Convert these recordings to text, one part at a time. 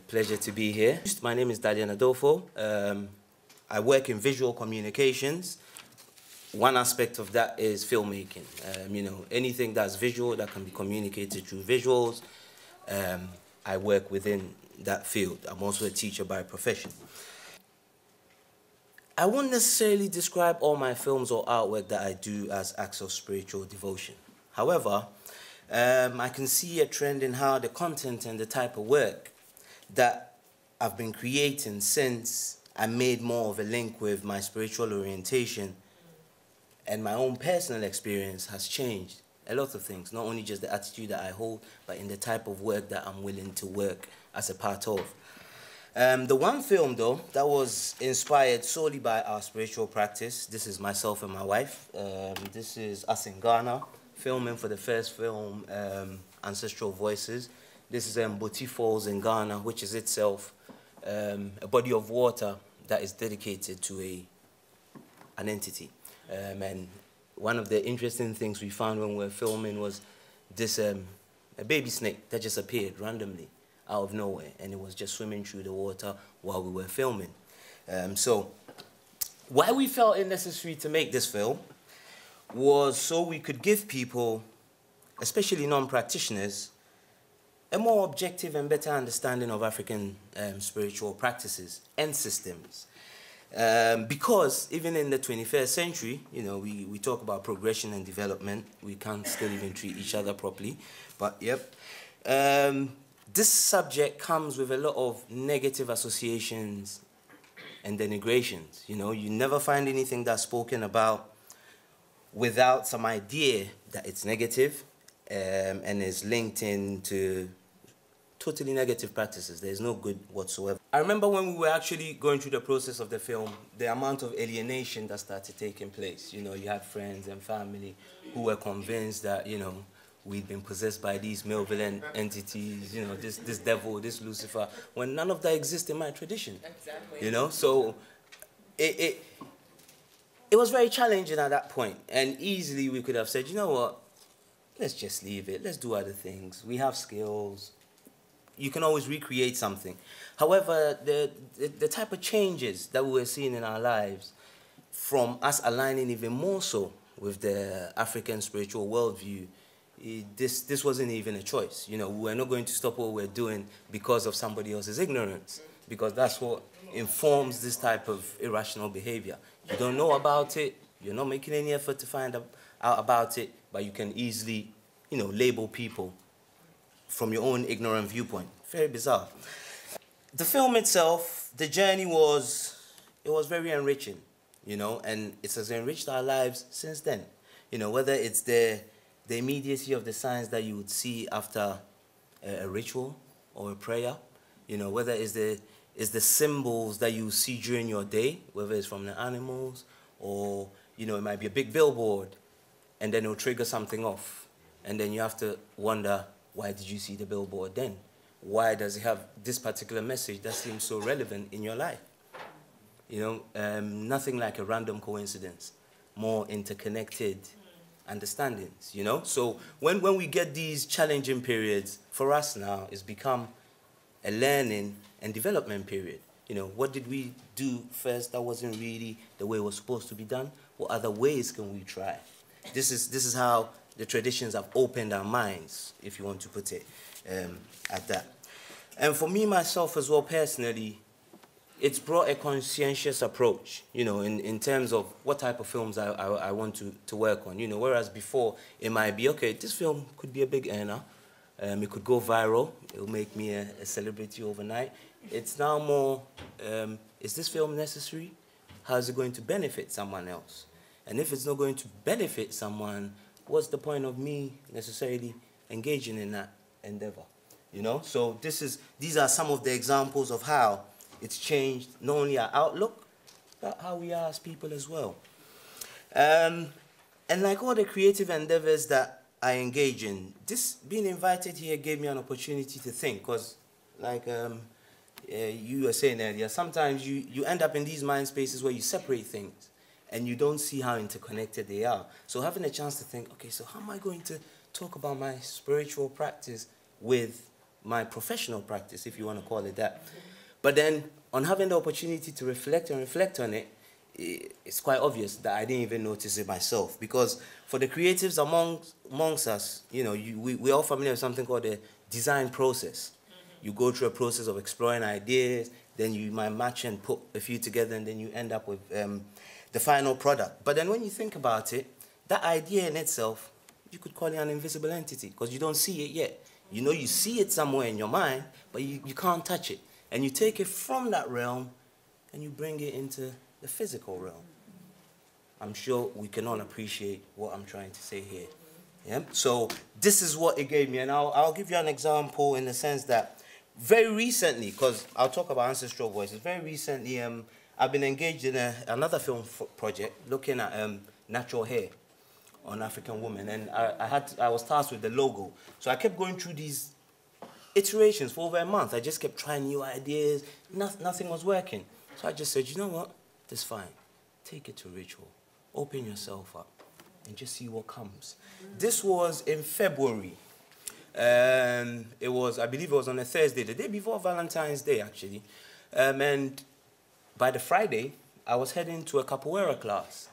pleasure to be here. My name is Dalian Adofo. I work in visual communications. One aspect of that is filmmaking. You know, anything that's visual that can be communicated through visuals, I work within that field. I'm also a teacher by profession. I won't necessarily describe all my films or artwork that I do as acts of spiritual devotion. However, I can see a trend in how the content and the type of work that I've been creating since I made more of a link with my spiritual orientation and my own personal experience has changed a lot of things, not only just the attitude that I hold, but in the type of work that I'm willing to work as a part of. The one film, though, that was inspired solely by our spiritual practice, this is myself and my wife. This is us in Ghana, filming for the first film, Ancestral Voices. This is Boti Falls in Ghana, which is itself a body of water that is dedicated to an entity. And one of the interesting things we found when we were filming was this a baby snake that just appeared randomly out of nowhere, and it was just swimming through the water while we were filming. So why we felt it necessary to make this film was so we could give people, especially non-practitioners, a more objective and better understanding of African spiritual practices and systems. Because even in the 21st century, you know, we talk about progression and development. We can't still even treat each other properly. But, yep. This subject comes with a lot of negative associations and denigrations. You know, you never find anything that's spoken about without some idea that it's negative and is linked into totally negative practices. There's no good whatsoever. I remember when we were actually going through the process of the film, the amount of alienation that started taking place. You know, you had friends and family who were convinced that, you know, we'd been possessed by these malevolent entities, you know, this devil, this Lucifer, when none of that exists in my tradition. Exactly. You know, so it was very challenging at that point, and easily we could have said, you know what, let's just leave it, let's do other things. We have skills. You can always recreate something. However, the type of changes that we were seeing in our lives, from us aligning even more so with the African spiritual worldview, this wasn't even a choice. You know, we were not going to stop what we're doing because of somebody else's ignorance, because that's what informs this type of irrational behavior. You don't know about it, you're not making any effort to find out about it, but you can easily, you know, label people from your own ignorant viewpoint. Very bizarre. The film itself, the journey was very enriching, you know, and it has enriched our lives since then. You know, whether it's the immediacy of the signs that you would see after a ritual or a prayer, you know, whether it's the symbols that you see during your day, whether it's from the animals or, you know, it might be a big billboard, and then it'll trigger something off. And then you have to wonder, why did you see the billboard then? Why does it have this particular message that seems so relevant in your life? You know, nothing like a random coincidence, more interconnected understandings, you know? So when we get these challenging periods, for us now, it's become a learning and development period. You know, what did we do first that wasn't really the way it was supposed to be done? What other ways can we try? This is how the traditions have opened our minds, if you want to put it at that. And for me, myself as well, personally, it's brought a conscientious approach, you know, in terms of what type of films I want to work on, you know, whereas before it might be, okay, this film could be a big earner, it could go viral, it'll make me a celebrity overnight. It's now more, is this film necessary? How is it going to benefit someone else? And if it's not going to benefit someone, what's the point of me necessarily engaging in that endeavor? You know, so these are some of the examples of how it's changed not only our outlook, but how we are as people as well. And like all the creative endeavors that I engage in, this being invited here gave me an opportunity to think, because like you were saying earlier, sometimes you end up in these mind spaces where you separate things and you don't see how interconnected they are. So having a chance to think, okay, so how am I going to talk about my spiritual practice with my professional practice, if you want to call it that. But then, on having the opportunity to reflect on it, it's quite obvious that I didn't even notice it myself. Because for the creatives amongst us, you know, we're all familiar with something called the design process. You go through a process of exploring ideas, then you might match and put a few together, and then you end up with the final product. But then when you think about it, that idea in itself, you could call it an invisible entity, because you don't see it yet. You know, you see it somewhere in your mind, but you can't touch it. And you take it from that realm, and you bring it into the physical realm. I'm sure we can all appreciate what I'm trying to say here. Yeah? So this is what it gave me, and I'll give you an example in the sense that very recently, because I'll talk about Ancestral Voices, very recently I've been engaged in another film project looking at natural hair on African women, and I was tasked with the logo. So I kept going through these iterations for over a month. I just kept trying new ideas. Nothing was working. So I just said, you know what? That's fine. Take it to ritual. Open yourself up and just see what comes. This was in February. It was, I believe it was on a Thursday, the day before Valentine's Day, actually. And by the Friday, I was heading to a capoeira class.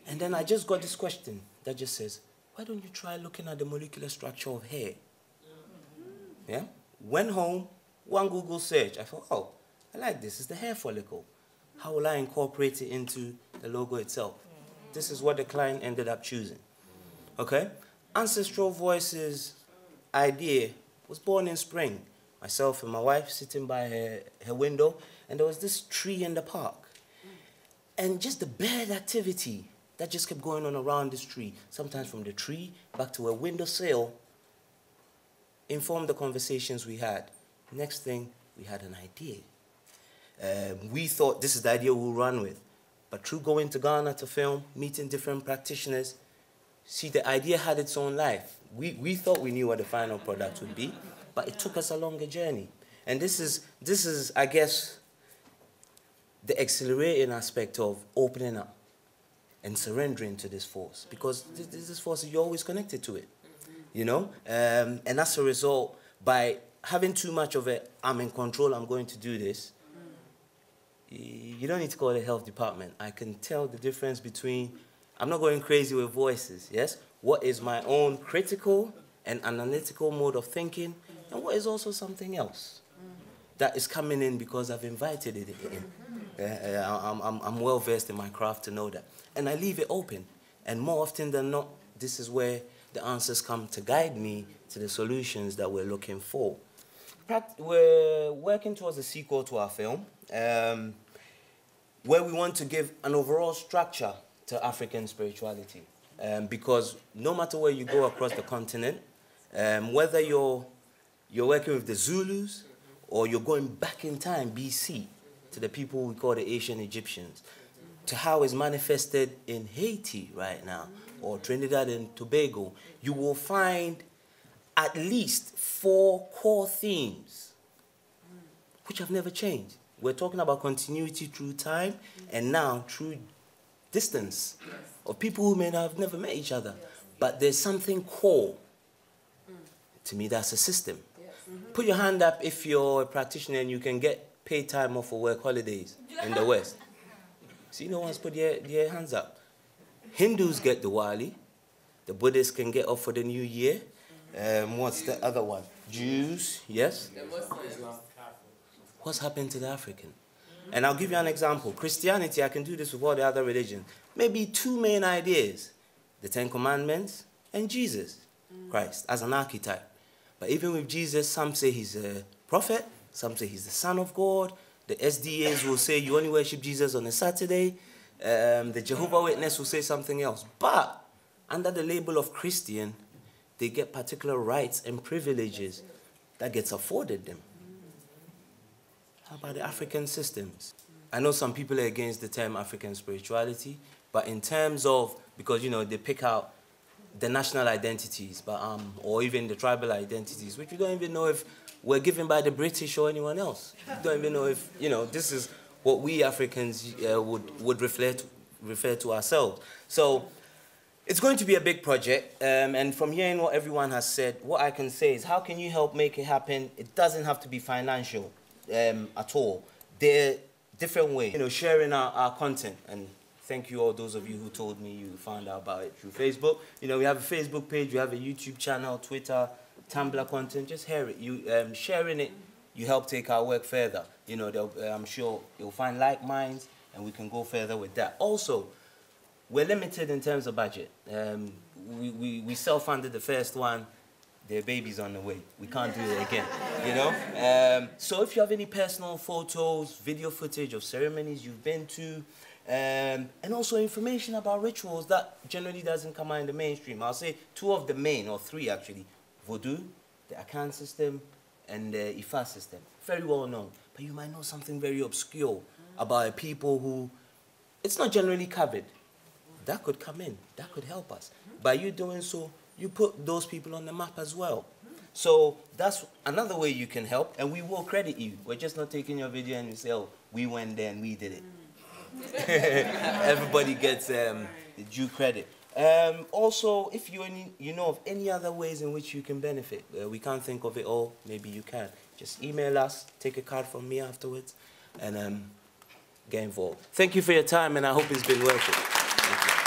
And then I just got this question that just says, why don't you try looking at the molecular structure of hair? Yeah? Went home, one Google search. I thought, oh, I like this. It's the hair follicle. How will I incorporate it into the logo itself? This is what the client ended up choosing. Okay? Ancestral Voices idea was born in spring. Myself and my wife sitting by her window, and there was this tree in the park. And just the bird activity that just kept going on around this tree, sometimes from the tree back to a windowsill, informed the conversations we had. Next thing, we had an idea. We thought this is the idea we'll run with. But through going to Ghana to film, meeting different practitioners, see, the idea had its own life. We thought we knew what the final product would be, but it took us a longer journey. And this is, I guess, the exhilarating aspect of opening up and surrendering to this force, because this force, you're always connected to it, you know? And as a result, by having too much of it, I'm in control, I'm going to do this, you don't need to call the health department. I can tell the difference between, I'm not going crazy with voices, yes? What is my own critical and analytical mode of thinking, and what is also something else that is coming in because I've invited it in. I'm well versed in my craft to know that. And I leave it open. And more often than not, this is where the answers come to guide me to the solutions that we're looking for. We're working towards a sequel to our film, where we want to give an overall structure to African spirituality. Because no matter where you go across the continent, whether you're working with the Zulus or you're going back in time, BC, to the people we call the ancient Egyptians, to how it's manifested in Haiti right now, or Trinidad and Tobago, you will find at least 4 core themes, which have never changed. We're talking about continuity through time, and now through distance, of people who may have never met each other. But there's something core. To me, that's a system. Put your hand up if you're a practitioner and you can get paid time off for work holidays in the West. See, no one's put their hands up. Hindus get the Diwali. The Buddhists can get off for the New Year. What's the other one? Jews, yes? What's happened to the African? And I'll give you an example. Christianity, I can do this with all the other religions. Maybe 2 main ideas. The 10 Commandments and Jesus Christ as an archetype. But even with Jesus, some say he's a prophet. Some say he's the Son of God. The SDAs will say you only worship Jesus on a Saturday. The Jehovah's Witness will say something else. But under the label of Christian, they get particular rights and privileges that gets afforded them. How about the African systems? I know some people are against the term African spirituality, but in terms of, because, you know, they pick out the national identities, but or even the tribal identities, which we don't even know if were given by the British or anyone else. We don't even know if, you know, this is what we Africans would refer to ourselves. So It's going to be a big project, and from hearing what everyone has said, what I can say is, how can you help make it happen? It doesn't have to be financial at all. There are different ways, you know, sharing our content. And thank you all those of you who told me you found out about it through Facebook. You know, we have a Facebook page, we have a YouTube channel, Twitter, Tumblr content. Just share it. You sharing it, you help take our work further. You know, I'm sure you'll find like minds, and we can go further with that. Also, we're limited in terms of budget. We self-funded the first one. Their baby's on the way. We can't do it again, you know? So if you have any personal photos, video footage of ceremonies you've been to, and also information about rituals that generally doesn't come out in the mainstream. I'll say 2 of the main, or 3 actually, Voodoo, the Akan system, and the Ifa system. Very well known. But you might know something very obscure about people who, it's not generally covered. That could come in, that could help us. By you doing so, you put those people on the map as well. So that's another way you can help, and we will credit you. We're just not taking your video and we say, oh, we went there and we did it. Everybody gets the due credit. Also, if you know of any other ways in which you can benefit, we can't think of it all, maybe you can. Just email us, take a card from me afterwards, and get involved. Thank you for your time, and I hope it's been worth it. Thank you.